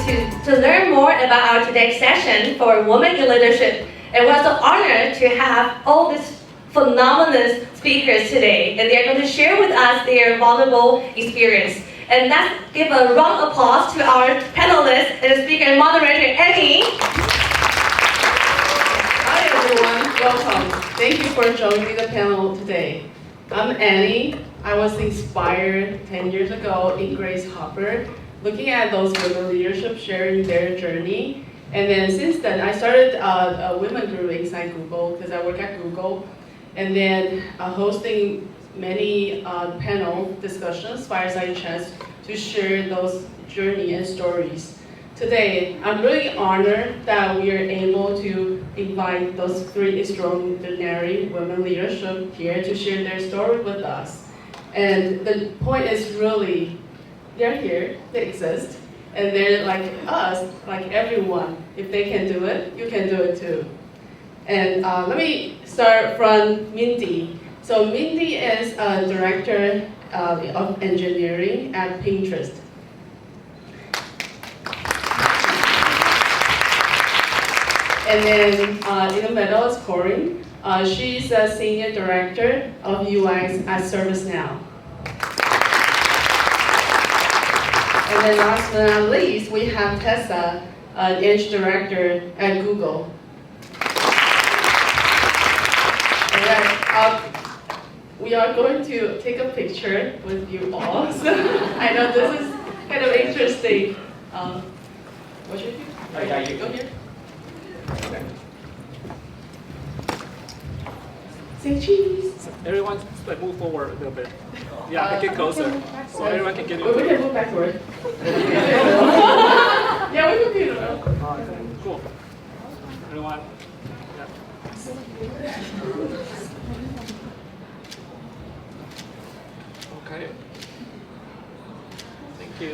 to learn more about our today's session for Women in Leadership. And we're also honored to have all these phenomenal speakers today, and they're going to share with us their valuable experience. And let's give a round of applause to our panelists and speaker and moderator, Annie. Hi everyone, welcome. Thank you for joining the panel today. I'm Annie. I was inspired 10 years ago in Grace Hopper, looking at those women leadership sharing their journey. And then since then, I started a women group inside Google because I work at Google. And then hosting many panel discussions, fireside chats, to share those journey and stories. Today, I'm really honored that we are able to invite those 3 extraordinary women leadership here to share their story with us. And the point is really, they're here, they exist, and they're like us, like everyone. If they can do it, you can do it too. And let me start from Mindy. So Mindy is a director of engineering at Pinterest. And then in the middle is Corine. She's a senior director of UX at ServiceNow. And then last but not least, we have Tessa, an Edge director at Google. All right, we are going to take a picture with you all. So I know this is kind of interesting. What should you do? Oh, yeah, you go here. Okay. Say cheese. Everyone move forward a little bit. Yeah, get closer. So everyone can get in. We can move backward. Yeah, we can do it. Cool. Everyone. Yeah. Okay. Thank you.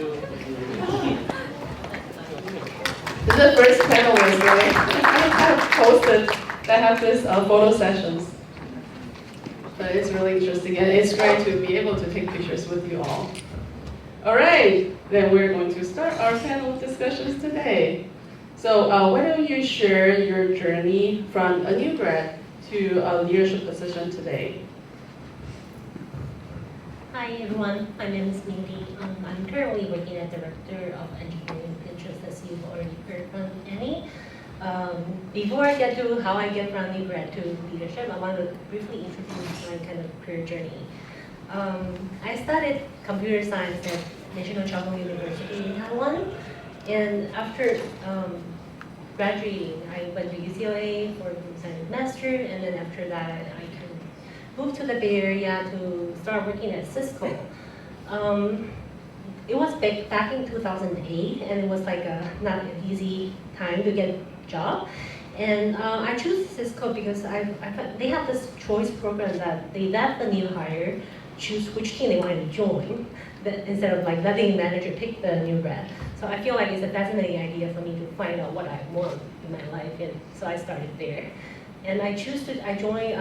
This is the first panelist, right? I have posted that have this photo sessions. But it's really interesting, and it's great to be able to take pictures with you all. All right, then we're going to start our panel discussions today. So why don't you share your journey from a new grad to a leadership position today? Hi everyone, my name is Mindy. I'm currently working as Director of Engineering Pinterest, as you've already heard from Annie. Before I get to how I get from new grad to leadership, I want to briefly introduce my kind of career journey. I studied computer science at National Chong University in Taiwan, and after graduating, I went to UCLA for a science master, and then after that, I kind of moved to the Bay Area to start working at Cisco. It was back in 2008, and it was like not an easy time to get a job. And I chose Cisco because they have this choice program that they let the new hire choose which team they wanted to join, instead of like letting the manager pick the new grad. So I feel like it's a fascinating idea for me to find out what I want in my life, and so I started there. And I joined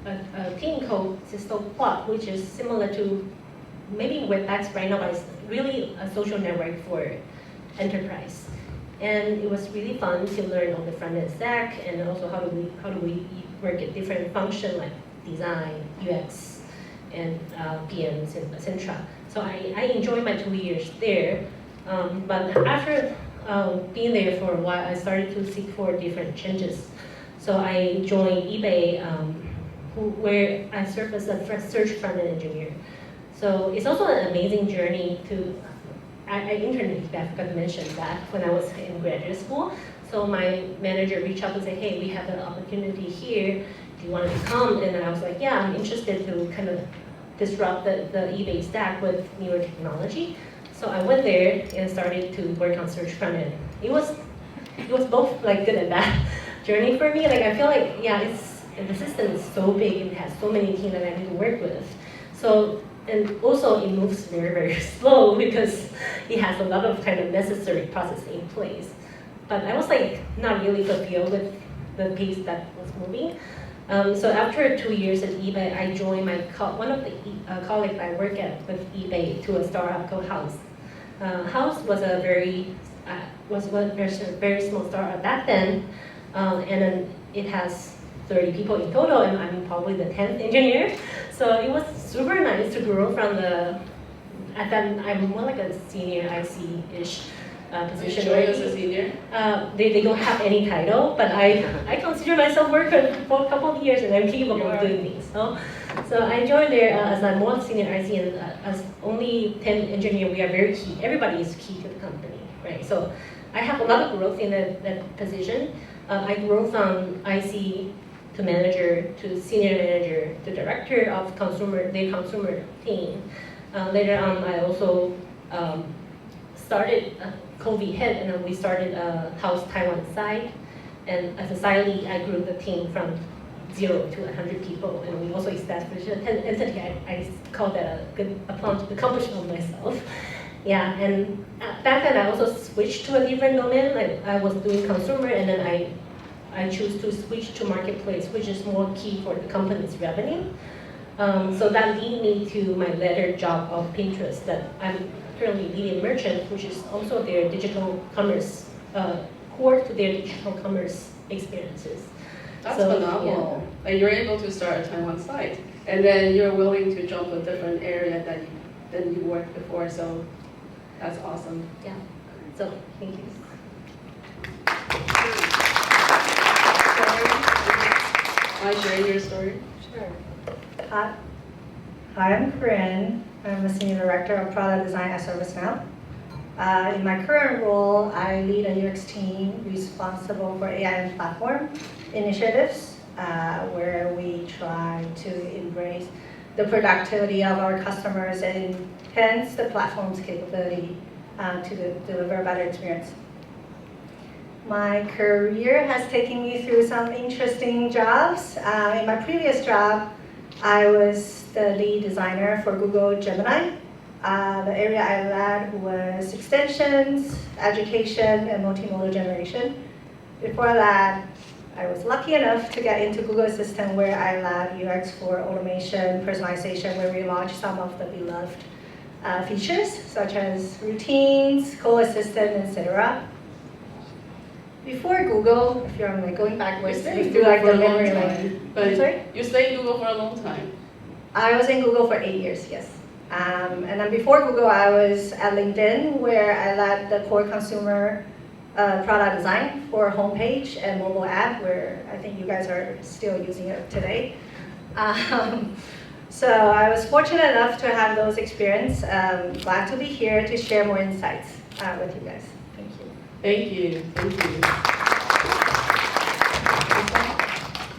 a team called Cisco Club, which is similar to maybe WebEx right now, but it's really a social network for enterprise. And it was really fun to learn on the front-end stack, and also how do we work at different functions like design, UX, and PMs, etc. So I enjoyed my 2 years there. But after being there for a while, I started to seek for different changes. So I joined eBay, where I served as a search front-end engineer. So it's also an amazing journey to. I interned, I forgot to mention that, when I was in graduate school. So my manager reached out and said, hey, we have an opportunity here. Do you want to come? And I was like, yeah, I'm interested to kind of disrupt the eBay stack with newer technology. So I went there and started to work on search front end. It was both like good and bad journey for me. Like I feel like, yeah, the system is so big, it has so many teams that I need to work with. So, and also it moves very, very slow because it has a lot of kind of necessary process in place. But I was like not really fulfilled with the pace that was moving. So after 2 years at eBay, I joined one of the colleagues I work at with eBay to a startup called House. House was a very was a very small startup back then, and then it has 30 people in total, and I'm probably the 10th engineer. So it was super nice to grow from at then I'm more like a senior IC-ish position. You joined as a senior? They don't have any title, but I consider myself working for a couple of years, and I'm capable of doing things. So I joined there as a more senior IC, and as only 10 engineer, we are very key. Everybody is key to the company, right? So I have a lot of growth in that position. I grew from IC to manager to senior manager to director of the consumer team. Later on, I also started COVID hit, and then we started a Taiwan side. And as a side lead, I grew the team from 0 to 100 people, and we also established an entity. I call that a good accomplishment of myself. Yeah, and back then I also switched to a different domain. I was doing consumer, and then I chose to switch to marketplace, which is more key for the company's revenue. So that led me to my later job of Pinterest, that I'm currently leading merchant, which is also their digital commerce, core to their digital commerce experiences. That's phenomenal. Yeah. And you're able to start a Taiwan site, and then you're willing to jump a different area than you worked before. So that's awesome. Yeah. So thank you. Mind sharing your story? Sure. Hi, I'm Corine. I'm a Senior Director of Product Design at ServiceNow. In my current role, I lead a UX team responsible for AI and platform initiatives, where we try to embrace the productivity of our customers and enhance the platform's capability to deliver a better experience. My career has taken me through some interesting jobs. In my previous job, I was the lead designer for Google Gemini. The area I led was extensions, education, and multimodal generation. Before that, I was lucky enough to get into Google Assistant, where I led UX for automation, personalization, where we launched some of the beloved features, such as routines, call assistant, etc. Before Google, if you're like going backwards, You through like the memory lane. But Sorry? you stayed in Google for a long time. I was in Google for 8 years, yes. And then before Google, I was at LinkedIn, where I led the core consumer product design for homepage and mobile app, where I think you guys are still using it today. So I was fortunate enough to have those experiences. Glad to be here to share more insights with you guys. Thank you. Thank you. Thank you.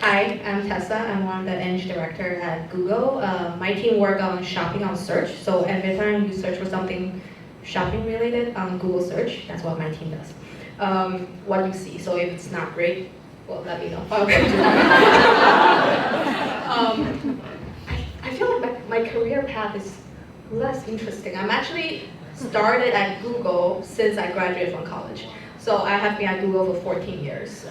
Hi, I'm Tessa. I'm one of the Eng director at Google. My team work on shopping on search. So every time you search for something shopping related on Google search, that's what my team does. What you see. So if it's not great, well, let me know. I feel like my career path is less interesting. I'm actually started at Google since I graduated from college. So I have been at Google for 14 years.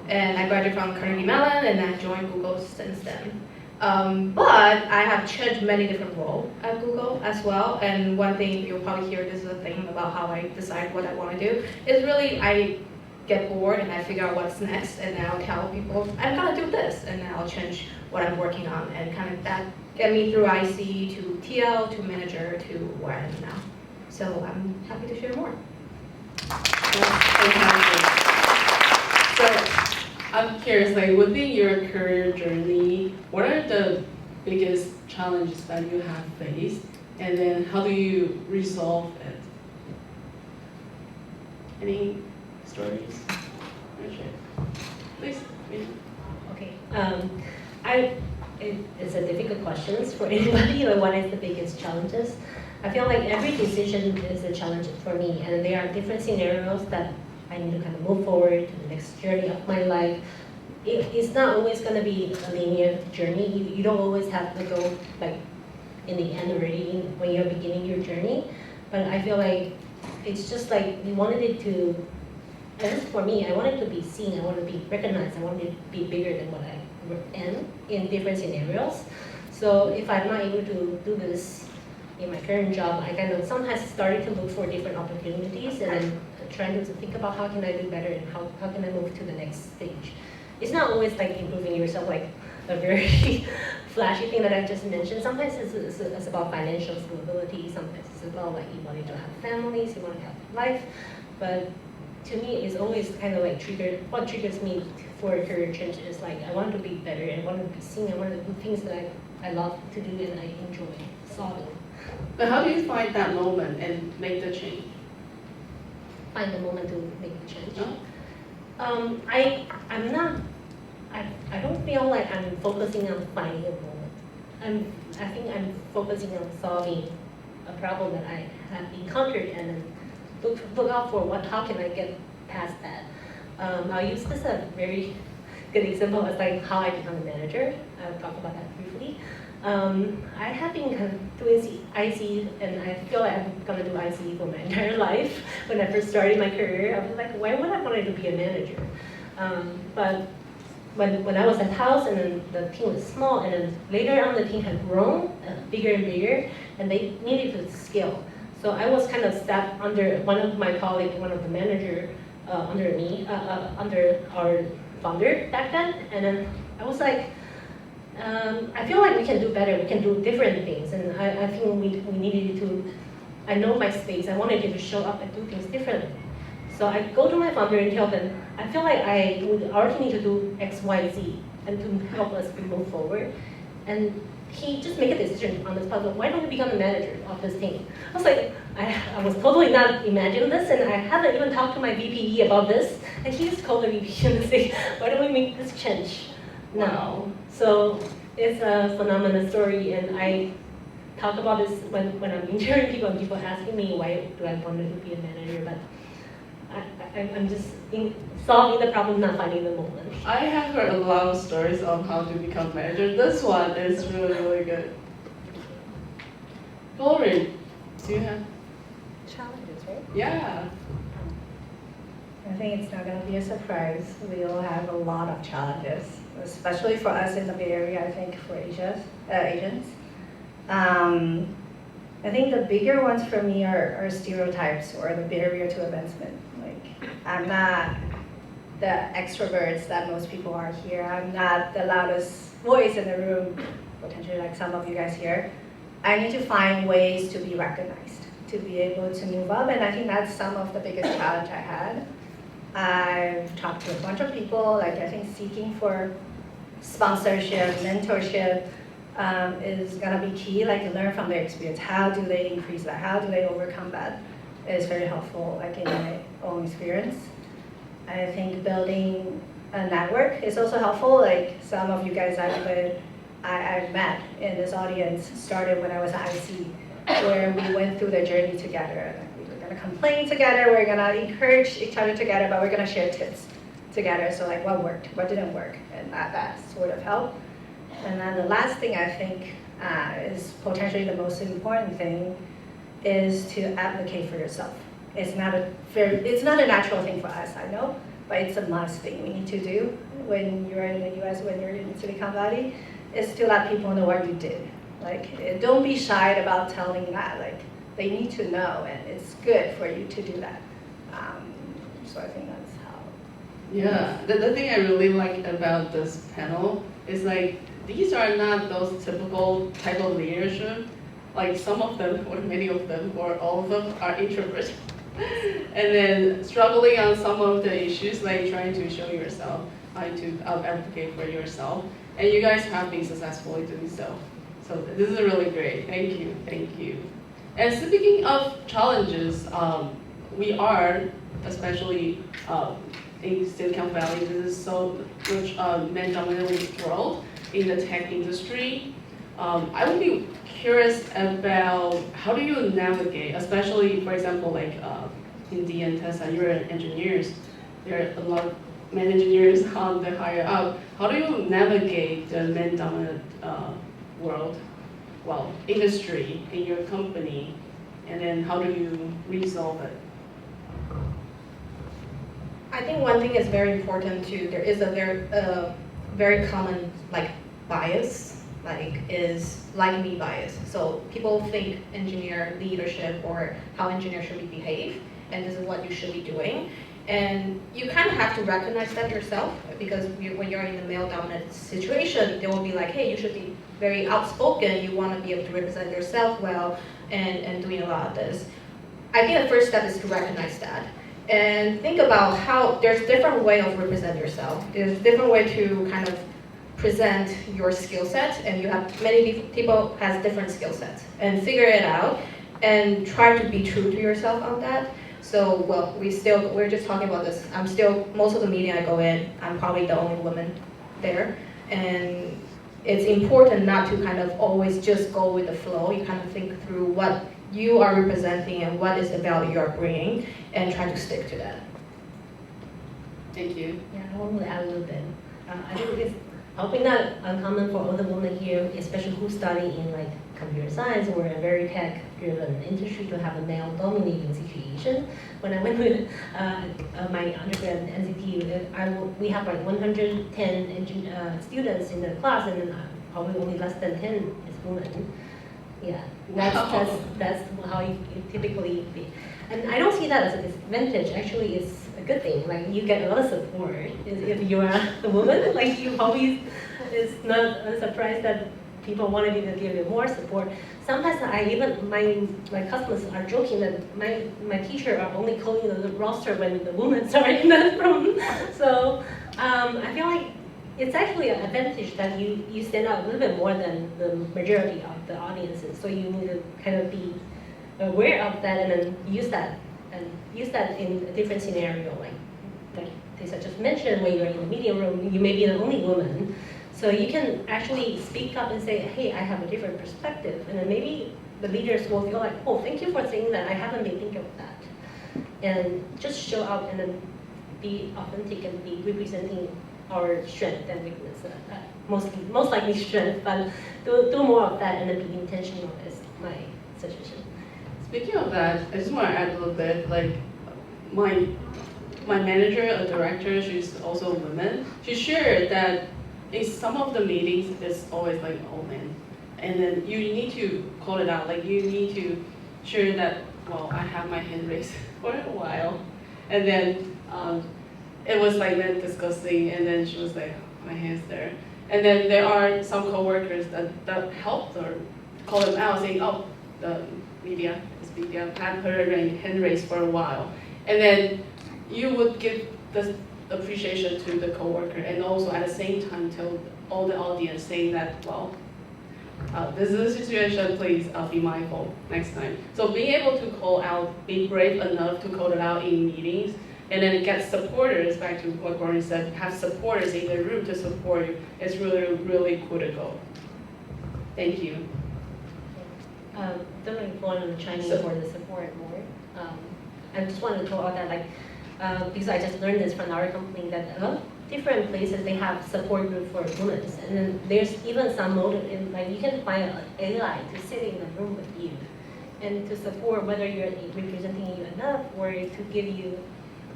And I graduated from Carnegie Mellon, and I joined Google since then. But I have changed many different roles at Google as well. And one thing you'll probably hear, this is a thing about how I decide what I want to do, is really I get bored and I figure out what's next, and then I'll tell people, I'm gonna do this, and then I'll change what I'm working on, and kind of that get me through IC to TL to manager to where I am now. So I'm happy to share more. So I'm curious, like within your career journey, what are the biggest challenges that you have faced, and then how do you resolve it? Any stories? Please. Okay. It's a difficult question for anybody. Like, what is the biggest challenges? I feel like every decision is a challenge for me, and there are different scenarios that I need to kind of move forward to the next journey of my life. It's not always going to be a linear journey. You don't always have to go like in the end already when you're beginning your journey. But I feel like it's just like we wanted it to, at least for me, I wanted to be seen, I wanted to be recognized, I wanted to be bigger than what I am in different scenarios. So if I'm not able to do this in my current job, I kind of sometimes started to look for different opportunities, and then trying to think about how can I do better and how can I move to the next stage. It's not always like improving yourself like a very flashy thing that I just mentioned. Sometimes it's about financial stability. Sometimes it's about like you want to have families, you want to have life. But to me, it's always kind of like what triggers me for a career change is like I want to be better, I want to be seen, I want to do things that I love to do and I enjoy solving. But how do you find that moment and make the change? Find the moment to make the change. Oh. I don't feel like I'm focusing on finding a moment. I think I'm focusing on solving a problem that I have encountered and then look out for how can I get past that. I'll use this as a very good example as like how I become a manager. I'll talk about that briefly. I have been kind of doing IC, and I feel like I'm gonna do IC for my entire life. When I first started my career, I was like, why would I want to be a manager? But when I was at house, and then the team was small, and then later on the team had grown bigger and bigger, and they needed to scale. So I was kind of sat under one of my colleagues, one of the manager under me, under our founder back then, and then I was like, I feel like we can do better, we can do different things, and I think we needed to, I know my space, I wanted to show up and do things differently. So I go to my founder and tell them, I feel like our team need to do X, Y, Z, and to help us move forward. And he just made a decision on the spot, so why don't you become the manager of this team? I was like, I was totally not imagining this, and I haven't even talked to my VPE about this, and he just called the VP and say, why don't we make this change now? So it's a phenomenal story, and I talk about this when I'm interviewing people, and people asking me why do I want to be a manager, but I'm just solving the problem, not finding the moment. I have heard a lot of stories of how to become manager. This one is really, really good. Corine, do you have? Challenges, right? Yeah. I think it's not going to be a surprise. We all have a lot of challenges, especially for us in the Bay Area, I think, for agents. I think the bigger ones for me are stereotypes or the barrier to advancement. Like, I'm not the extroverts that most people are here. I'm not the loudest voice in the room, potentially like some of you guys here. I need to find ways to be recognized, to be able to move up, and I think that's some of the biggest challenge I had. I've talked to a bunch of people, like I think seeking for sponsorship, mentorship is gonna be key, like to learn from their experience. How do they increase that? How do they overcome that? Is very helpful, like in my own experience. I think building a network is also helpful, like some of you guys I've met in this audience started when I was at IC, where we went through the journey together. We were gonna complain together, we're gonna encourage each other together, but we're gonna share tips together. So like what worked, what didn't work, and that sort of helped. And then the last thing I think is potentially the most important thing is to advocate for yourself. It's not a natural thing for us, I know, but it's a must thing we need to do when you're in the US, when you're in Silicon Valley, is to let people know what you did. Like, don't be shy about telling that. Like, they need to know, and it's good for you to do that. So I think that's how. Yeah, the thing I really like about this panel is like, these are not those typical type of leadership. Like some of them, or many of them, or all of them are introverts. And then struggling on some of the issues, like trying to show yourself, trying to advocate for yourself. And you guys have been successfully doing so. So this is really great. Thank you, thank you. And speaking of challenges, we are, especially in Silicon Valley, this is so much man-dominated world in the tech industry. I would be curious about how do you navigate, especially, for example, like Cindy and Tessa, you're engineers. There are a lot of men engineers on the higher up. How do you navigate the men-dominant industry in your company, and then how do you resolve it? I think one thing is very important too. There is a very common bias, is me bias. So people think engineer leadership or how engineers should behave, and this is what you should be doing. And you kind of have to recognize that yourself, because when you're in a male-dominant situation, they will be like, hey, you should be very outspoken, you want to be able to represent yourself well, and doing a lot of this. I think the first step is to recognize that. And think about how there's different way of represent yourself. There's different way to kind of present your skill set, and you have many people has different skill sets, and figure it out and try to be true to yourself on that. So, well, we're just talking about this. Most of the meeting I go in, I'm probably the only woman there. And it's important not to kind of always just go with the flow. You kind of think through what you are representing and what is the value you are bringing, and try to stick to that. Thank you. Yeah, I want to add a little bit. I think it's probably not uncommon for other women here, especially who study in like computer science or a very tech-driven industry, to have a male-dominating situation. When I went with my undergrad at NCT, we have like 110 students in the class, and probably only less than 10 is women. Yeah, that's how it typically be. And I don't see that as a disadvantage. Actually, it's a good thing. Like, you get a lot of support if you are a woman. Like, you always, it's not a surprise that people wanted you to give you more support. Sometimes my customers are joking that my teacher are only calling the roster when the women are in that room. So I feel like it's actually an advantage that you stand out a little bit more than the majority of the audiences. So you need to kind of be aware of that, and then use that in a different scenario, like Tessa just mentioned, when you're in the meeting room, you may be the only woman. So you can actually speak up and say, hey, I have a different perspective. And then maybe the leaders will feel like, oh, thank you for saying that. I haven't been thinking of that. And just show up and then be authentic and be representing our strength and weakness. Most likely strength, but do more of that and then be intentional is my suggestion. Speaking of that, I just want to add a little bit, like, my manager, a director, she's also a woman. She shared that in some of the meetings, it's always like, oh man. And then you need to call it out. Like, you need to share that, well, I have my hand raised for a while. And then it was like then discussing, and then she was like, my hand's there. And then there are some coworkers that helped her call them out, saying, oh, the media had her hand raised for a while. And then you would give the appreciation to the coworker, and also at the same time tell all the audience, saying that, well, this is a situation, please be mindful next time. So being able to call out, be brave enough to call it out in meetings, and then get supporters, back to what Corine said, have supporters in the room to support you, is really, really critical. Thank you. Definitely want to chime in for the support more. I just wanted to call out that, like, because I just learned this from our company, that a lot of different places they have support group for women, and then there's even some motive in, like, you can find an ally to sit in the room with you and to support whether you're representing you enough or to give you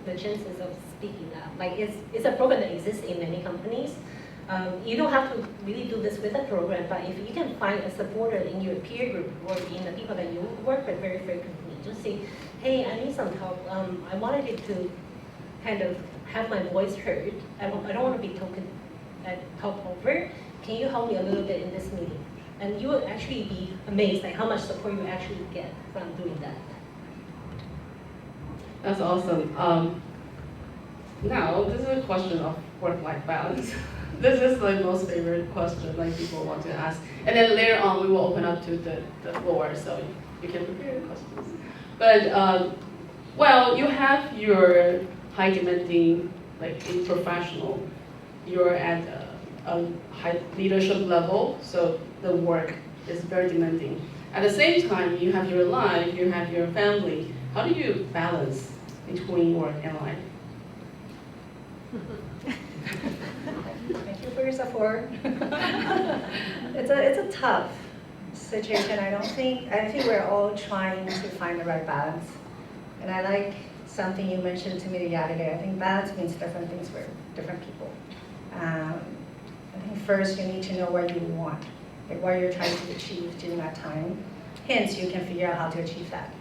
the chances of speaking up. Like, it's a program that exists in many companies. You don't have to really do this with a program, but if you can find a supporter in your peer group or in the people that you work with very frequently, just say, hey, I need some help. I wanted you to kind of have my voice heard. I don't want to be talked over. Can you help me a little bit in this meeting? And you will actually be amazed at how much support you actually get from doing that. That's awesome. Now, this is a question of work-life balance. This is my most favorite question, like, people want to ask. And then later on, we will open up to the floor, so you can prepare your questions. But, well, you have your high demanding, like, in professional, you're at a high leadership level, so the work is very demanding. At the same time, you have your life, you have your family. How do you balance between work and life? Thank you for your support. It's a tough situation. I think we're all trying to find the right balance. And I like something you mentioned to me the other day. I think balance means different things for different people. I think first you need to know what you want, like what you're trying to achieve during that time. Hence, you can figure out how to achieve that.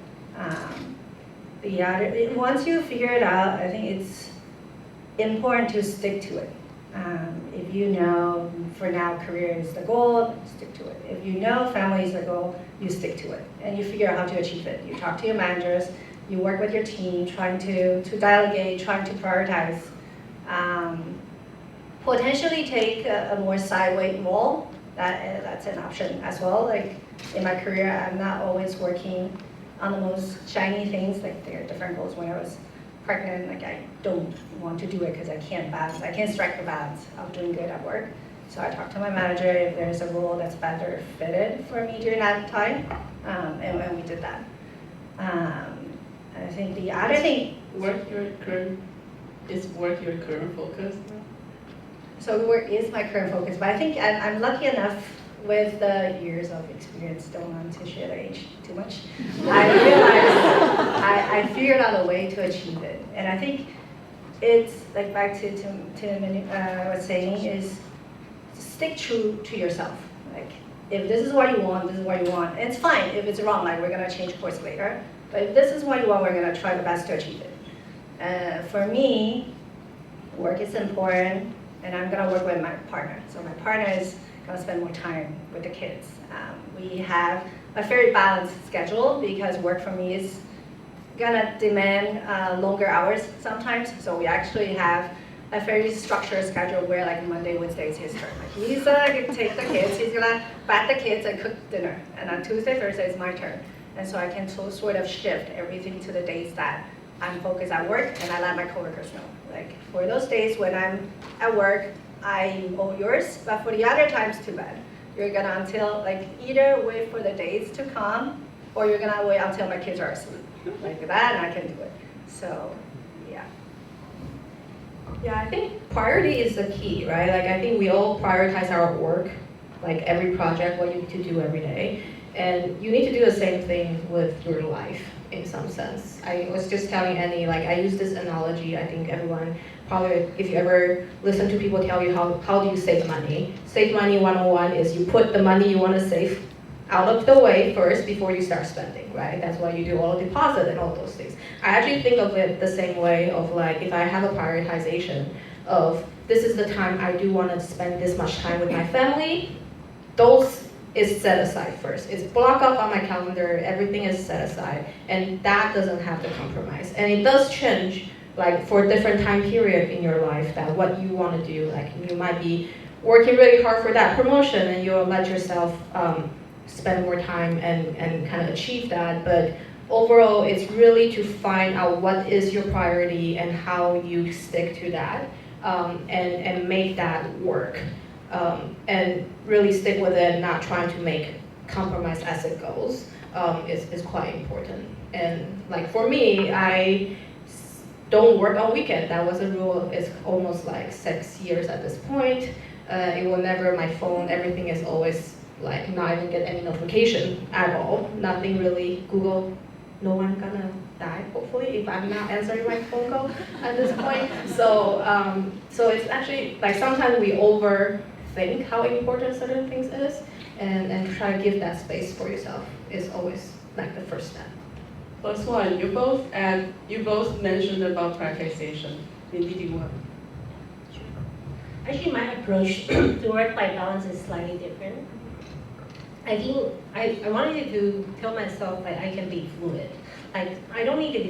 once you figure it out, I think it's important to stick to it. If you know, for now, career is the goal, stick to it. If you know family is the goal, you stick to it. And you figure out how to achieve it. You talk to your managers, you work with your team, trying to delegate, trying to prioritize. Potentially take a more sideways role, that's an option as well. Like in my career, I'm not always working on the most shiny things. Like there are different goals. When I was pregnant, like I don't want to do it because I can't strike the balance of doing good at work. So I talked to my manager if there's a role that's better fitted for me during that time, and we did that. I think the other thing, Is work your current focus? so work is my current focus, but I think I'm lucky enough with the years of experience, don't want to share the age too much. I realized I figured out a way to achieve it. And I think it's like back to Tim was saying is stick true to yourself. Like if this is what you want, this is what you want. And it's fine if it's wrong, like we're gonna change course later. But if this is what you want, we're gonna try the best to achieve it. For me, work is important, and I'm gonna work with my partner. So my partner is gonna spend more time with the kids. We have a very balanced schedule because work for me is gonna demand longer hours sometimes. So we actually have a very structured schedule where like Monday, Wednesday is his turn. Like he's gonna take the kids, he's gonna bat the kids and cook dinner. And on Tuesday, Thursday is my turn. And so I can sort of shift everything to the days that I'm focused at work, and I let my coworkers know. Like for those days when I'm at work, I owe yours, but for the other times, too bad. You're gonna either wait for the days to come, or you're gonna wait until my kids are asleep. Like that, and I can do it. So, yeah. Yeah, I think priority is the key, right? Like I think we all prioritize our work, like every project, what you need to do every day. And you need to do the same thing with your life in some sense. I was just telling Annie, like I use this analogy, I think everyone probably, if you ever listen to people tell you how do you save money? Save money 101 is you put the money you want to save out of the way first before you start spending, right? That's why you do all the deposit and all those things. I actually think of it the same way of like, if I have a prioritization of this is the time I do want to spend this much time with my family, those is set aside first. It's blocked off on my calendar, everything is set aside, and that doesn't have to compromise. And it does change, like for different time period in your life, that what you want to do, like you might be working really hard for that promotion and you'll let yourself spend more time and kind of achieve that, but overall it's really to find out what is your priority and how you stick to that and make that work. And really stick with it, not trying to make compromise as it goes, is quite important. And like for me, I don't work on weekend. That was a rule. It's almost like 6 years at this point. It will never, my phone, everything is always like not even get any notification at all. Nothing really, Google, no one gonna die, hopefully, if I'm not answering my phone call at this point. So, so it's actually, like sometimes we overthink how important certain things is, and try to give that space for yourself is always like the first step. Plus one, you both mentioned about prioritization. Mindy, do you want? Actually, my approach to work-life balance is slightly different. I think I wanted to tell myself that I can be fluid. Like I don't need to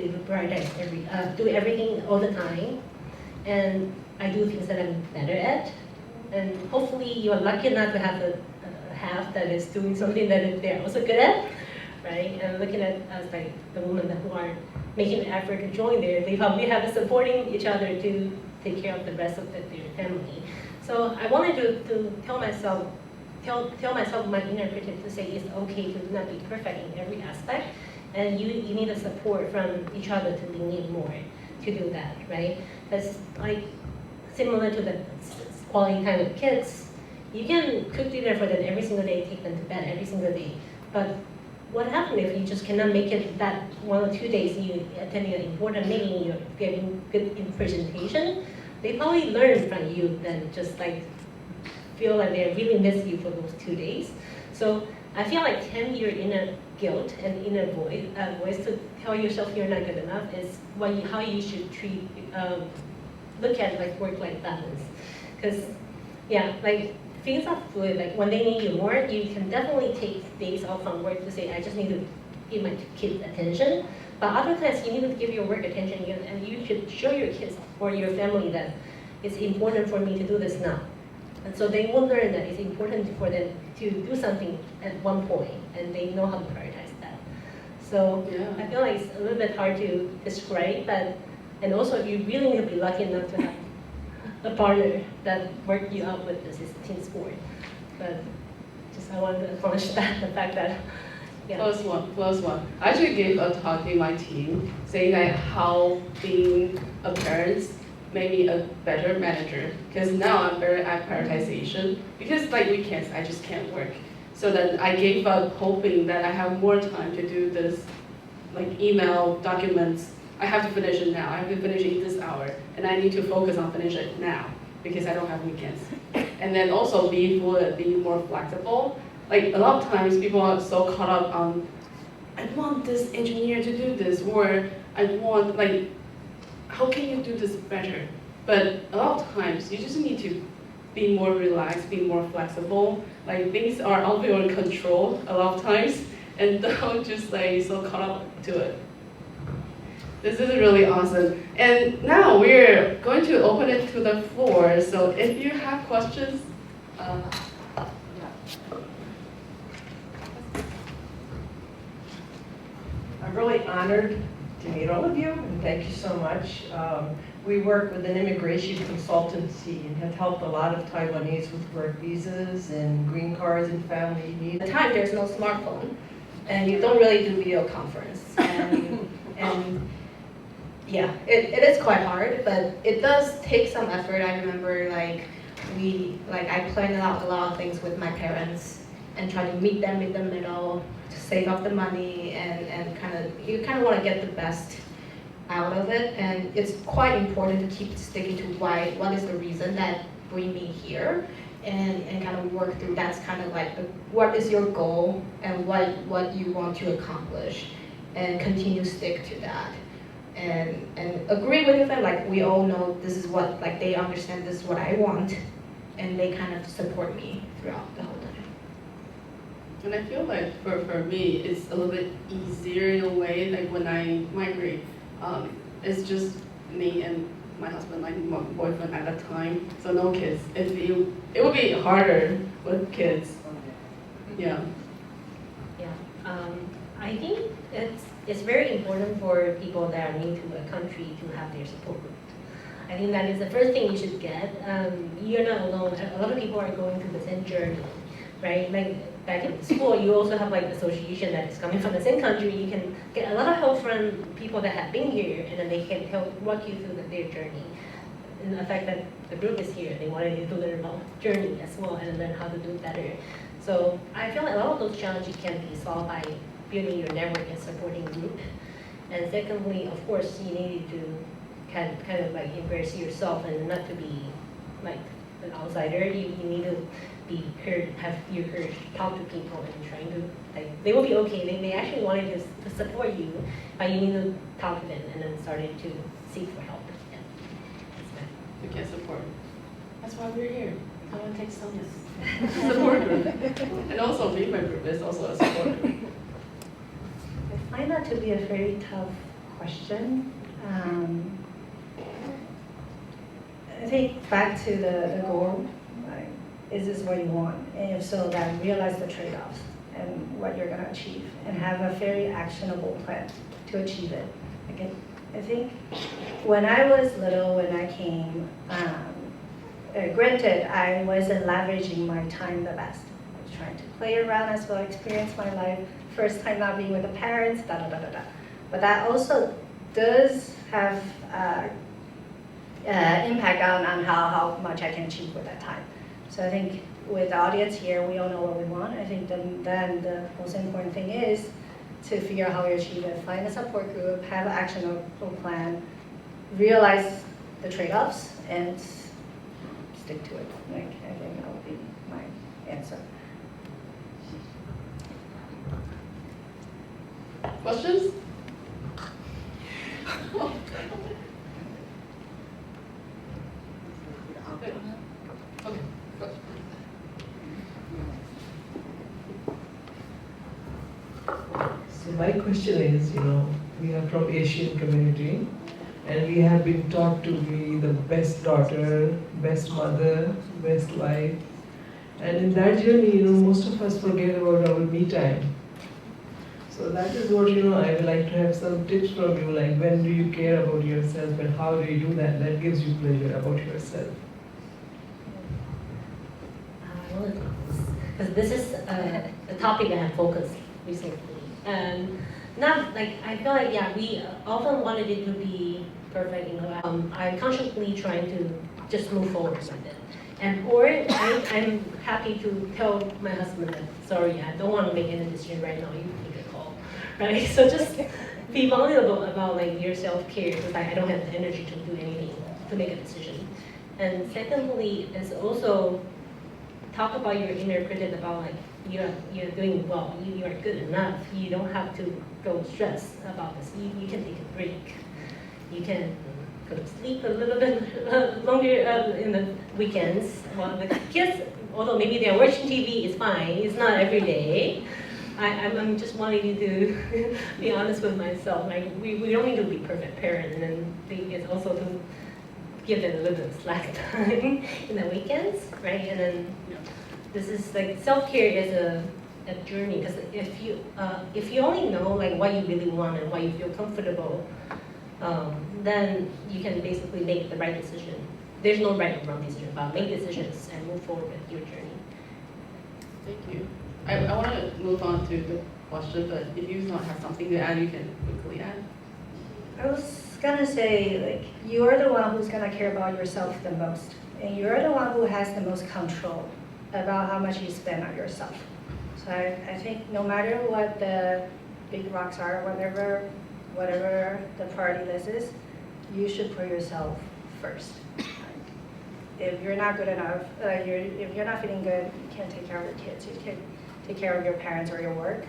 do everything all the time, and I do things that I'm better at. And hopefully, you are lucky enough to have a half that is doing something that they're also good at, right? And looking at us like the women who are making an effort to join there, they probably have supporting each other to take care of the rest of their family. So I wanted to tell myself my inner critic to say it's okay to not be perfect in every aspect, and you need a support from each other to lean in more to do that, right? That's like similar to the quality time with kids. You can cook dinner for them every single day, take them to bed every single day, but what happens if you just cannot make it that 1 or 2 days you attending an important meeting, you're getting good in presentation? They probably learn from you than just like feel like they really miss you for those 2 days. So I feel like 10 you're in a guilt and inner voice to tell yourself you're not good enough is how you should look at like work-life balance. Because yeah, like things are fluid. Like when they need you more, you can definitely take days off from work to say, I just need to give my kids attention. But other times you need to give your work attention, and you should show your kids or your family that it's important for me to do this now. And so they will learn that it's important for them to do something at one point, and they know how to prioritize that. So I feel like it's a little bit hard to describe, but and also you really need to be lucky enough to have a partner that work you out with this is team sport. But just I wanted to acknowledge that the fact that. Yeah. Close one. I actually gave a talk in my team saying that how being a parent made me a better manager, because now I'm better at prioritization, because like weekends I just can't work. So then I gave up hoping that I have more time to do this, like email documents. I have to finish it now. I have to finish it this hour, and I need to focus on finish it now because I don't have weekends. And then also be fluid, be more flexible. Like a lot of times people are so caught up on, I want this engineer to do this, or I want like, how can you do this better? But a lot of times you just need to be more relaxed, be more flexible. Like things are out of your control a lot of times, and don't just like so caught up to it. This is really awesome. And now we're going to open it to the floor. So if you have questions, I'm really honored to meet all of you, and thank you so much. We work with an immigration consultancy and have helped a lot of Taiwanese with work visas and green cards and family needs. At the time, there's no smartphone, and you don't really do video conference. And yeah, it is quite hard, but it does take some effort. I remember I planned out a lot of things with my parents and try to meet them in the middle, to save up the money, and you kind of want to get the best out of it. And it's quite important to keep sticking to what is the reason that bring me here, and kind of work through. That's kind of like what is your goal and what you want to accomplish, and continue to stick to that. And agree with them, like we all know this is what, like they understand this is what I want, and they kind of support me throughout the whole time. And I feel like for me, it's a little bit easier in a way, like when I migrate, it's just me and my husband, like my boyfriend at the time, so no kids. It would be harder with kids. Yeah. Yeah. I think it's very important for people that are new to a country to have their support group. I think that is the first thing you should get. You're not alone. A lot of people are going through the same journey, right? Like back in school, you also have like association that is coming from the same country. You can get a lot of help from people that have been here, and then they can help walk you through their journey. And the fact that the group is here, they wanted you to learn about journey as well and learn how to do better. So I feel like a lot of those challenges can be solved by building your network and supporting group. And secondly, of course, you need to kind of like embrace yourself and not to be like an outsider. You need to be heard, have your courage, talk to people, and trying to like they will be okay. They actually wanted to support you, but you need to talk to them and then started to seek for help. Yeah. We can support. That's why we're here. I want to take some support group, and also Be My Group is also a support group. I find that to be a very tough question. I think back to the goal, like, is this what you want? And if so, then realize the trade-offs and what you're going to achieve, and have a very actionable plan to achieve it. Again, I think when I was little, when I came, granted, I wasn't leveraging my time the best. I was trying to play around as well, experience my life. First time not being with the parents, But that also does have impact on how much I can achieve with that time. So I think with the audience here, we all know what we want. I think then the most important thing is to figure out how we achieve it. Find a support group, have an actionable plan, realize the trade-offs, and stick to it. Like, I think that would be my answer. Questions? Okay. So my question is, we are from Asian community, and we have been taught to be the best daughter, best mother, best wife. And in that journey, most of us forget about our me time. So that is what, I would like to have some tips from you, like when do you care about yourself and how do you do that? That gives you pleasure about yourself. Because this is a topic I have focused recently. And not like, I feel like, yeah, we often wanted it to be perfect, I'm consciously trying to just move forward with it. Or I'm happy to tell my husband that, sorry, I don't want to make any decision right now, you take a call, right? So just be vulnerable about like your self-care, because I don't have the energy to do anything, to make a decision. And secondly, is also talk about your inner critic about like, you're doing well, you are good enough, you don't have to go stress about this, you can take a break. You can go to sleep a little bit longer in the weekends. Well, the kids, although maybe they're watching TV, it's fine, it's not every day. I'm just wanting you to be honest with myself. Like, we don't need to be perfect parents, and then it's also to give them a little bit of slack time in the weekends, right? And then this is like self-care is a journey, because if you only know like what you really want and what you feel comfortable, then you can basically make the right decision. There's no right or wrong decision, but make decisions and move forward with your journey. Thank you. I want to move on to the question, but if you don't have something to add, you can quickly add. I was gonna say, like, you're the one who's gonna care about yourself the most, and you're the one who has the most control about how much you spend on yourself. So I think no matter what the big rocks are, whatever the priority list is, you should put yourself first. If you're not good enough, if you're not feeling good, you can't take care of your kids, you can't take care of your parents or your work.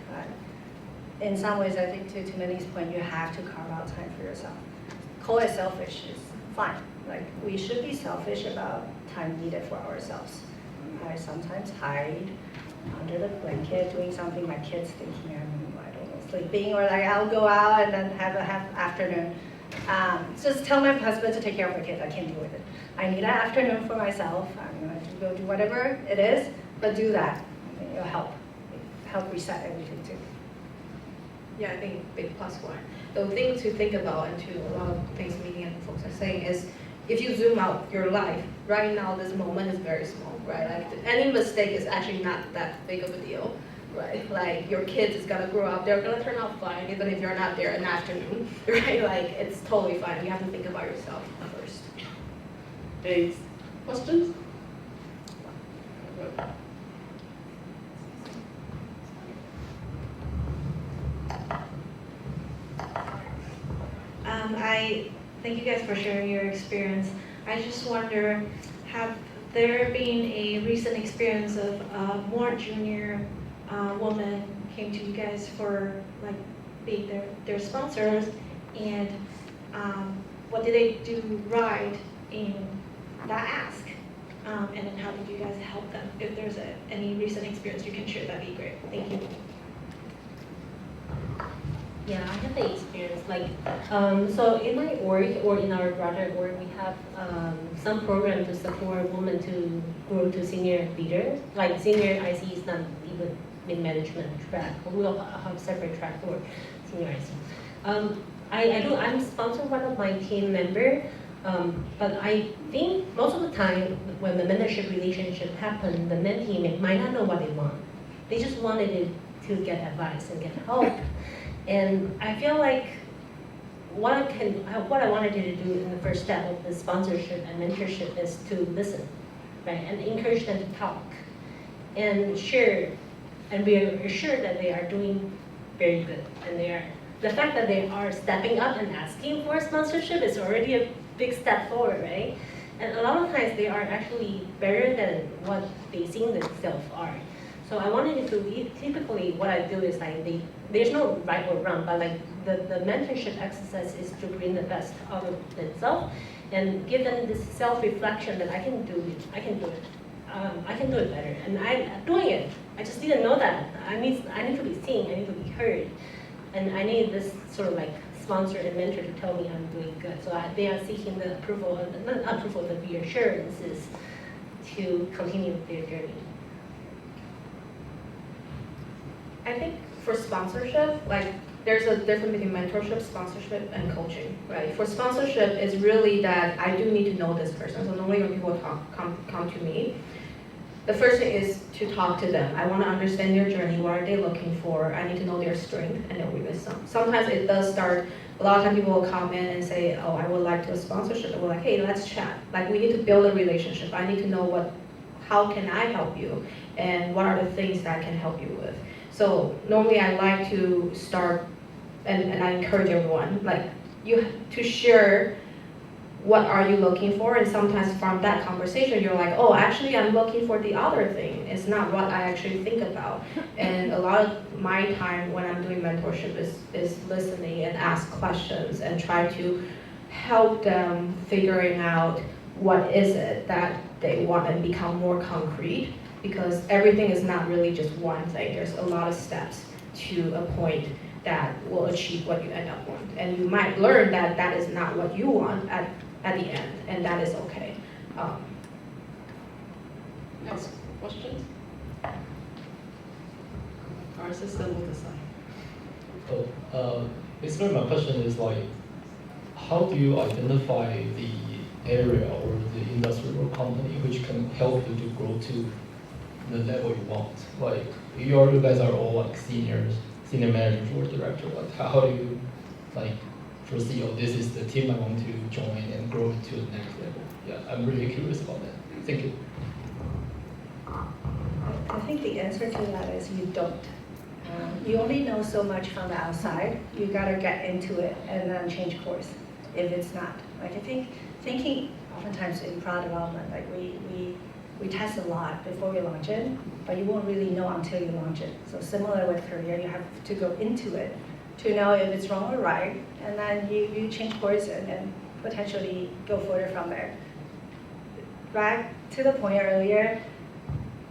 In some ways, I think to Minnie's point, you have to carve out time for yourself. Call it selfish is fine. Like, we should be selfish about time needed for ourselves. I sometimes hide under the blanket doing something, my kids thinking I don't know, sleeping, or like I'll go out and then have a half afternoon. Just tell my husband to take care of my kids, I can't deal with it. I need an afternoon for myself, I'm going to go do whatever it is, but do that. I think it'll help reset everything too. Yeah, I think big plus one. The thing to think about, and to a lot of things media and folks are saying, is if you zoom out your life, right now this moment is very small, right? Like any mistake is actually not that big of a deal, right? Like your kids is gonna grow up, they're gonna turn out fine, even if you're not there in the afternoon, right? Like it's totally fine. You have to think about yourself first. Thanks. Questions? I thank you guys for sharing your experience. I just wonder, have there been a recent experience of more junior women came to you guys for like being their sponsors, and what did they do right in that ask? And then how did you guys help them? If there's any recent experience you can share, that'd be great. Thank you. Yeah, I have the experience. Like, so in my org or in our broader org, we have some program to support women to grow to senior leaders. Like senior IC is not even mid-management track. We'll have separate track for senior IC. I'm sponsoring one of my team member, but I think most of the time when the mentorship relationship happens, the mentee might not know what they want. They just wanted it to get advice and get help. And I feel like what I wanted you to do in the first step of the sponsorship and mentorship is to listen, right, and encourage them to talk, and share, and be assured that they are doing very good, and the fact that they are stepping up and asking for sponsorship is already a big step forward, right? And a lot of times they are actually better than what they think themselves are. So I wanted to, typically what I do is like, there's no right or wrong, but like the mentorship exercise is to bring the best out of themselves and give them this self-reflection that I can do it. I can do it better, and I'm doing it. I just didn't know that. I need to be seen, I need to be heard, and I need this sort of like sponsor and mentor to tell me I'm doing good. So they are seeking the approval, not approval, the reassurances to continue their journey. I think for sponsorship, like there's a difference between mentorship, sponsorship, and coaching, right? For sponsorship, it's really that I do need to know this person. So normally when people come to me, the first thing is to talk to them. I want to understand their journey. What are they looking for? I need to know their strength and their weakness. Sometimes it does start. A lot of times people will come in and say, "Oh, I would like to a sponsorship." And we're like, "Hey, let's chat." Like we need to build a relationship. I need to know how can I help you, and what are the things that I can help you with. So normally I like to start, and I encourage everyone, like to share what are you looking for, and sometimes from that conversation you're like, oh, actually I'm looking for the other thing. It's not what I actually think about. And a lot of my time when I'm doing mentorship is listening and ask questions and try to help them figuring out what is it that they want and become more concrete, because everything is not really just one thing. There's a lot of steps to a point that will achieve what you end up with. And you might learn that that is not what you want at the end, and that is okay. Next question? Our assistant will decide. Basically my question is like, how do you identify the area or the industry or company which can help you to grow to the level you want? Like, you guys are all like senior managers or director. Like, how do you like foresee, oh, this is the team I want to join and grow to the next level? Yeah, I'm really curious about that. Thank you. I think the answer to that is you don't. You only know so much from the outside. You gotta get into it and then change course if it's not. Like I think thinking oftentimes in product development, like we test a lot before we launch it, but you won't really know until you launch it. So similar with career, you have to go into it to know if it's wrong or right, and then you change course and then potentially go further from there. Back to the point earlier,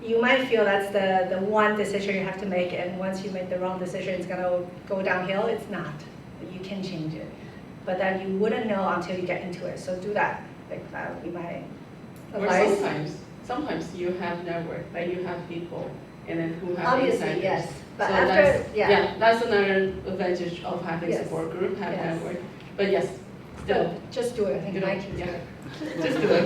you might feel that's the one decision you have to make, and once you make the wrong decision, it's gonna go downhill. It's not. You can change it, but then you wouldn't know until you get into it. So do that. Like that would be my advice. Or sometimes you have network, like you have people, and then who have Obviously, insiders. yes. But So after, that's another advantage of having Yes. support group, have Yes. network. But yes, still, just do it. I think you my know, team's yeah. good. Just do it.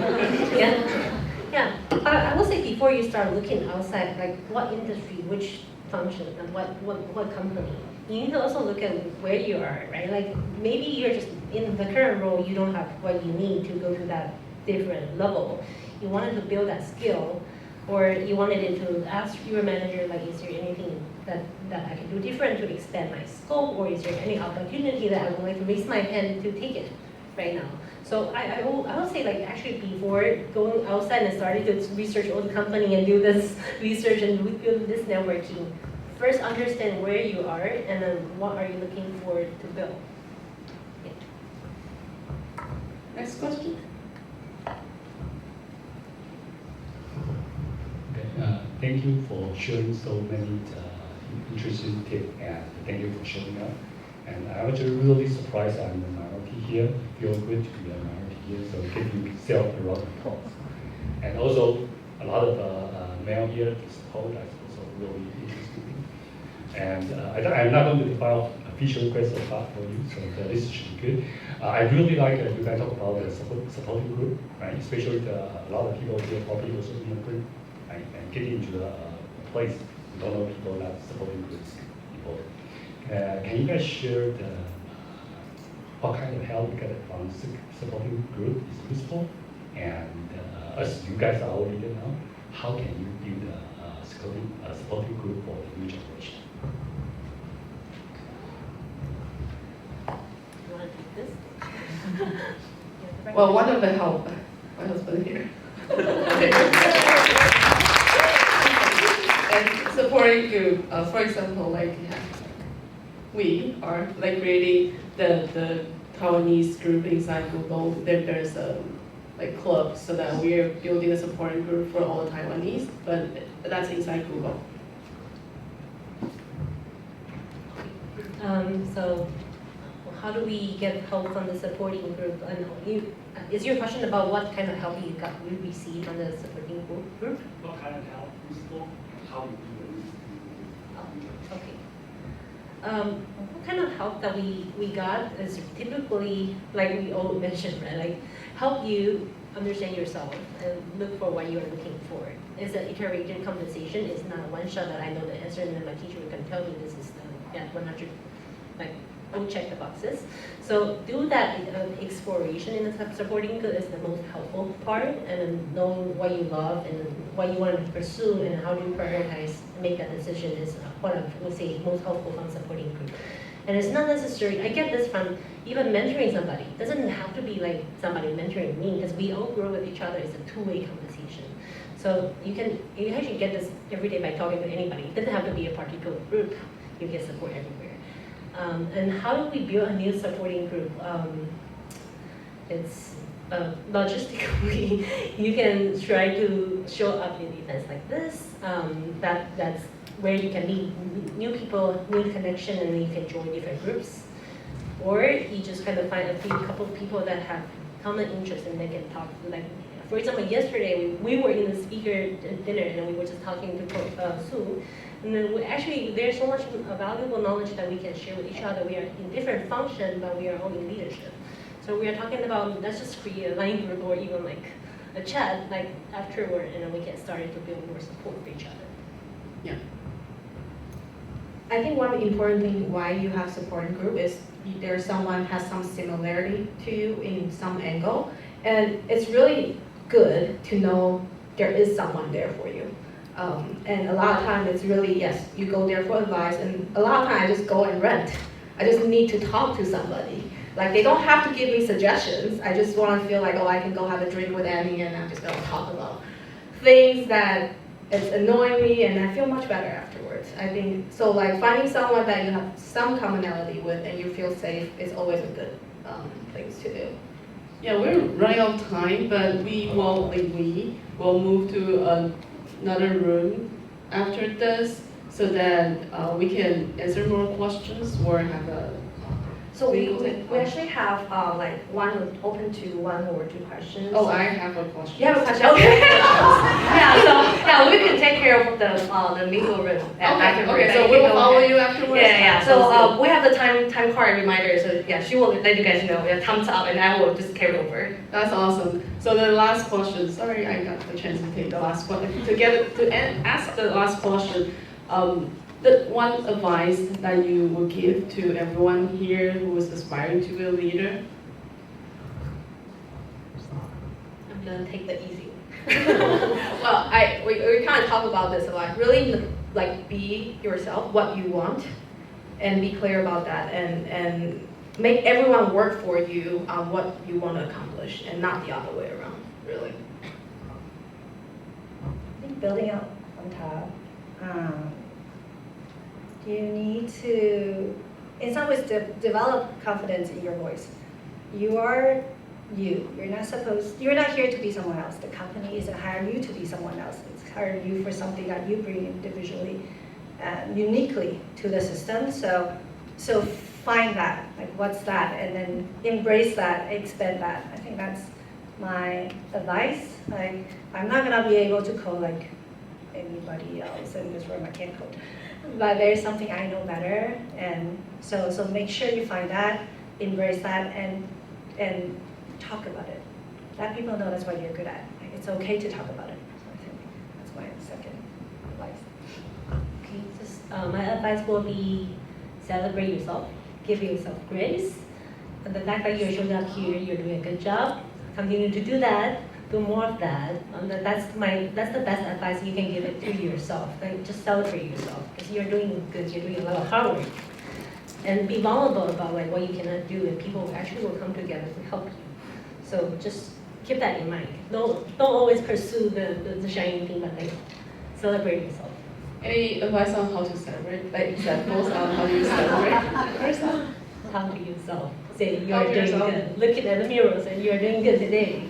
Yeah. I will say before you start looking outside, like what industry, which function, and what company, you need to also look at where you are, right? Like maybe you're just in the current role, you don't have what you need to go to that different level. You wanted to build that skill, or you wanted to ask your manager, like, is there anything that I can do different to expand my scope, or is there any opportunity that I would like to raise my hand to take it right now? So I would say, like, actually before going outside and starting to research all the company and do this research and build this networking, first understand where you are and then what are you looking for to build. Yeah. Next question. Thank you for sharing so many interesting tips, and thank you for showing up. And I was really surprised I'm a minority here. Feel good to be a minority here, so give yourself a lot of applause. And also, a lot of male here to support us, also really interesting. And I'm not going to file official question for you, so this should be good. I really like you guys talk about the supporting group, right? Especially a lot of people here, probably also immigrant, and getting into the place, you don't know people that supporting groups people. Can you guys share what kind of help you get from supporting group is useful? And as you guys are all leader now, how can you build a supporting group for the new generation? You want to take this? Well, one of the help, my husband here. And supporting group, for example, like we are like creating the Taiwanese group inside Google. There's a like club so that we are building a supporting group for all the Taiwanese, but that's inside Google. So how do we get help from the supporting group? And is your question about what kind of help you received from the supporting group? What kind of help? How you do it? Oh, okay. What kind of help that we got is typically, like we all mentioned, right? Like help you understand yourself and look for what you are looking for. It's an iterative conversation. It's not a one shot that I know the answer and then my teacher can tell me this is the 100, like go check the boxes. So do that exploration in the supporting group is the most helpful part, and then knowing what you love and what you want to pursue and how do you prioritize and make that decision is what I would say most helpful from supporting group. And it's not necessary, I get this from even mentoring somebody. It doesn't have to be like somebody mentoring me because we all grow with each other. It's a two-way conversation. So you actually get this every day by talking to anybody. It doesn't have to be a particular group. You get support everywhere. And how do we build a new supporting group? It's logistically, you can try to show up in events like this. That's where you can meet new people, new connection, and then you can join different groups. Or you just kind of find a couple of people that have common interests and they can talk. Like, for example, yesterday we were in the speaker dinner and we were just talking to Sue. And then there's so much valuable knowledge that we can share with each other. We are in different functions, but we are all in leadership. So we are talking about, let's just create a line group or even like a chat like afterward, and then we can start to build more support for each other. Yeah. I think one important thing why you have supporting group is there's someone has some similarity to you in some angle, and it's really good to know there is someone there for you. And a lot of time it's really, yes, you go there for advice, and a lot of time I just go and rent. I just need to talk to somebody. Like they don't have to give me suggestions. I just want to feel like, oh, I can go have a drink with Annie and I'm just going to talk about things that it's annoying me and I feel much better afterwards. I think, so like finding someone that you have some commonality with and you feel safe is always a good thing to do. Yeah, we're running out of time, but we will move to another room after this so that we can answer more questions or have a. So we actually have like one open to one or two questions. Oh, I have a question. You have a question? Okay. So we can take care of the mingle room. Okay, so we'll follow you afterwards. Yeah. So we have the time card reminder. So yeah, she will let you guys know. Yeah, thumbs up, and I will just carry over. That's awesome. So the last question. Sorry, I got the chance to take the last question. Ask the last question. The one advice that you would give to everyone here who is aspiring to be a leader? I'm gonna take the easy one. Well, we kind of talk about this a lot. Really, like be yourself, what you want, and be clear about that, and make everyone work for you on what you want to accomplish, and not the other way around. Really. I think building out on top. You need to, in some ways, develop confidence in your voice. You are you. You're not here to be someone else. The company isn't hiring you to be someone else. It's hiring you for something that you bring individually, uniquely to the system. So find that, like what's that, and then embrace that, expand that. I think that's my advice. Like, I'm not gonna be able to code like anybody else in this room. I can't code. But there's something I know better, and so make sure you find that, embrace that, and talk about it. Let people know that's what you're good at. Like, it's okay to talk about it. So I think that's my second advice. Okay, just my advice will be celebrate yourself, give yourself grace, and the fact that you're showing up here, you're doing a good job. Continue to do that. Do more of that. That's the best advice you can give it to yourself. Like, just celebrate yourself because you're doing good. You're doing a lot of hard work, and be vulnerable about like what you cannot do, and people actually will come together to help you. So just keep that in mind. Don't always pursue the shiny thing, but like celebrate yourself. Any advice on how to celebrate? Like examples on how you celebrate yourself? Talk to yourself. Say you're Talk to doing yourself. good. Looking at the mirrors and you're doing good today.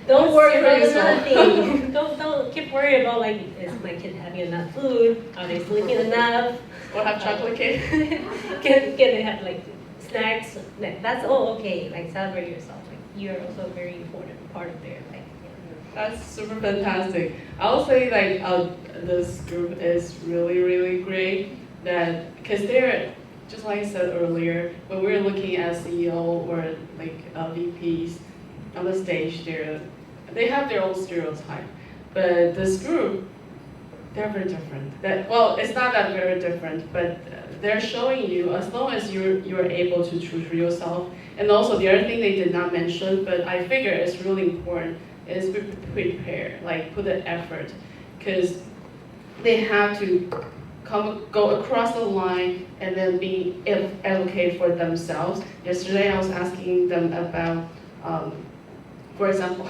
Don't worry about for yourself. another thing. Don't keep worrying about like, is my kid having enough food? Are they sleeping enough? Or have chocolate cake? Can they have like snacks? That's all okay. Like celebrate yourself. Like you're also a very important part of their life. That's super fantastic. I would say like this group is really, really great. That because they're just like I said earlier, when we're looking at CEO or like VPs on the stage, they have their own stereotype. But this group, they're very different. Well, it's not that very different, but they're showing you as long as you're able to choose for yourself. And also the other thing they did not mention, but I figure it's really important, is prepare, like put the effort, because they have to go across the line and then be advocate for themselves. Yesterday I was asking them about, for example,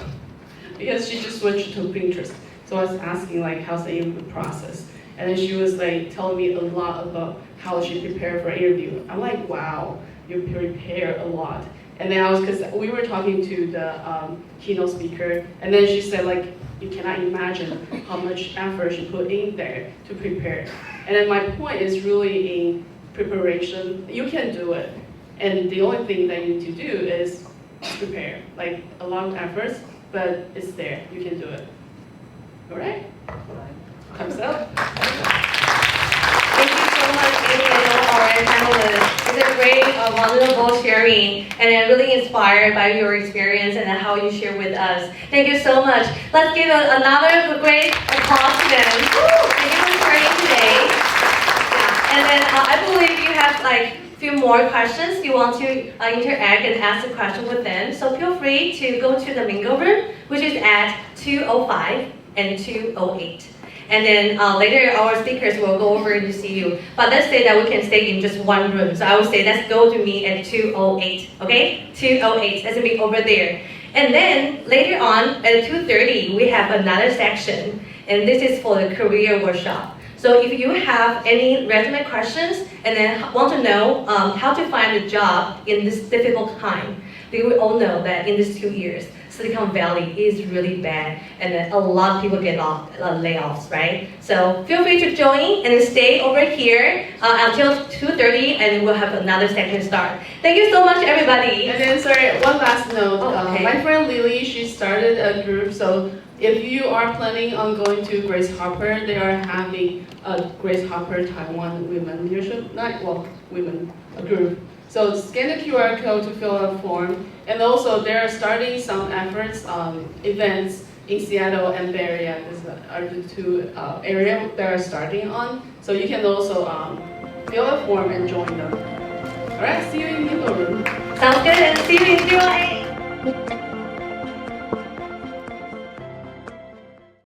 because she just switched to Pinterest, so I was asking like how's the interview process, and then she was like telling me a lot about how she prepared for interview. I'm like, wow, you prepare a lot. And then because we were talking to the keynote speaker, and then she said like, you cannot imagine how much effort she put in there to prepare. And then my point is really in preparation. You can do it, and the only thing that you need to do is prepare. Like a lot of efforts, but it's there. You can do it. All right? Thumbs up. Thank you so much, Amy, and all our panelists. It's a great, wonderful sharing, and I'm really inspired by your experience and how you share with us. Thank you so much. Let's give another great applause to them. Thank you for sharing today. Yeah. And then I believe you have like a few more questions. You want to interact and ask a question with them. So feel free to go to the mingle room, which is at 205 and 208. And then later our speakers will go over to see you. But let's say that we can stay in just one room. So I would say let's go to me at 208, okay? 208, let's be over there. And then later on at 2:30, we have another section. And this is for the career workshop. So if you have any resume questions and then want to know how to find a job in this difficult time, we will all know that in these 2 years, Silicon Valley is really bad, and a lot of people get layoffs, right? So feel free to join and stay over here until 2:30, and we'll have another section start. Thank you so much, everybody. And then, sorry, one last note. Okay. My friend Lily, she started a group, so if you are planning on going to Grace Hopper, they are having a Grace Hopper Taiwan Women Leadership Night, well, women group. So scan the QR code to fill out a form. And also they're starting some efforts, events in Seattle and Bay Area. These are the two areas that are starting on. So you can also fill a form and join them. All right, see you in the room. Sounds good, and see you in 208.